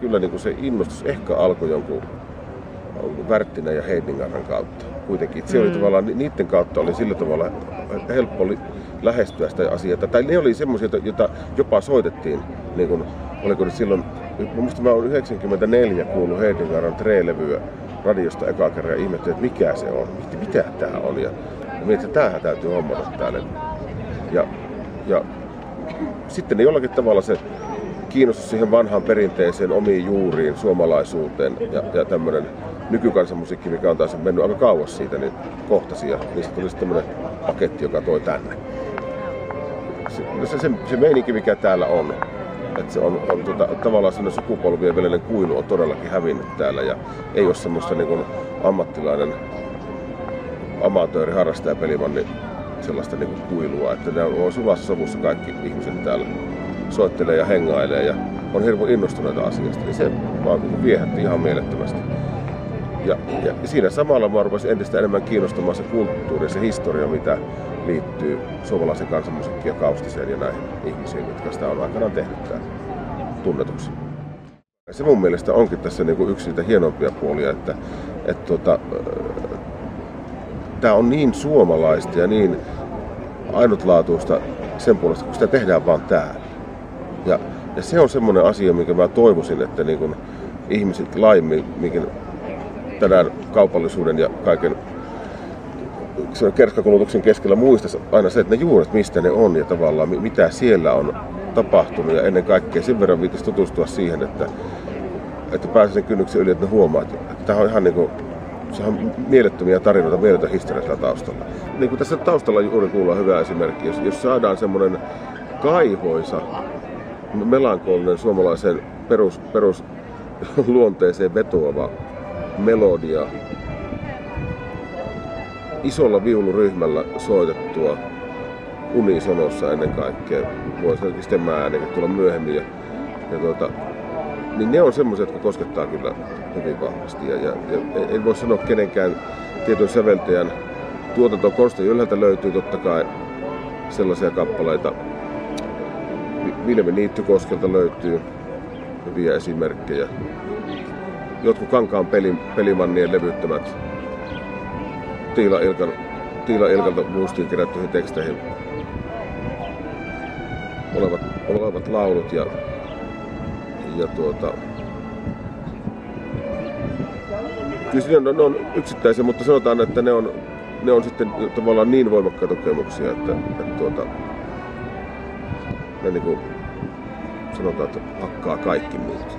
kyllä niin kuin se innostus ehkä alkoi jonkun Wärttinän ja Heidingaran kautta kuitenkin. Se oli tavallaan, niiden kautta oli sillä tavalla helppo lähestyä sitä asiaa. Tai ne oli semmoisia, joita jopa soitettiin, niin kuin, oliko nyt silloin, minusta mä olen 94 kuullut Heidingaran Tre-levyä radiosta eka kerran ja ihmettelin, että mikä se on, mitä tää on. Ja mietin, että tämähän täytyy hommata täällä. Ja sitten jollakin tavalla se kiinnostus siihen vanhaan perinteeseen, omiin juuriin, suomalaisuuteen ja tämmöinen nykykansanmusiikki, mikä on taas mennyt aika kauas siitä, niin kohtasi ja niistä tuli sitten tämmöinen paketti, joka toi tänne. Se meininki, mikä täällä on, että se on tavallaan sellainen sukupolvien välinen kuilu on todellakin hävinnyt täällä ja ei ole semmoista niin kuin ammattilainen amatööri, harrastaja, pelimanni sellaista niin kuin kuilua, että ne on sulassa sovussa kaikki ihmiset täällä soittelee ja hengailee ja on hirveän innostuneita asiasta, niin se vaan viehätti ihan mielettömästi. Ja siinä samalla mä rupesin entistä enemmän kiinnostamaan se kulttuuri ja se historia, mitä liittyy suomalaisen kansanmusiikkiin ja Kaustiseen ja näihin ihmisiin, jotka sitä on aikanaan tehnyt täällä tunnetuksi. Se mun mielestä onkin tässä niinku yksi niitä hienompia puolia, että tää on niin suomalaista ja niin ainutlaatuista sen puolesta, kun sitä tehdään vaan täällä. Ja se on semmoinen asia, minkä mä toivoisin, että niin kun ihmiset laajemminkin tänään kaupallisuuden ja kaiken kerskakulutuksen keskellä muistaisi aina se, että ne juuret, mistä ne on ja tavallaan mitä siellä on tapahtunut ja ennen kaikkea sen verran viittaisi tutustua siihen, että pääsee sen kynnyksen yli, että ne huomaa, että tämä on ihan niin kuin, se on mielettömiä tarinoita, mieletön historia taustalla. Niin kuin tässä taustalla juuri kuullaan hyvä esimerkki, jos saadaan semmoinen kaihoisa, melankolinen suomalaisen perusluonteeseen vetoava melodia isolla viuluryhmällä soitettua unisonossa ennen kaikkea, voi sitten äänikin tulla myöhemmin niin ne on semmoiset, jotka koskettaa kyllä hyvin vahvasti ja en voi sanoa kenenkään tietyn säveltäjän tuotantoon. Konsti ylhäältä löytyy totta kai sellaisia kappaleita. Vilmi Niittykoskelta löytyy hyviä esimerkkejä. Jotkut Kankaan pelimannien levyttämät Tiila Ilkalta muistiin kerättyihin teksteihin olevat laulut ja kyllä ne on yksittäisiä, mutta sanotaan, että ne on sitten tavallaan niin voimakkaita kokemuksia, että ne niin kuin sanotaan, että hakkaa kaikki muut.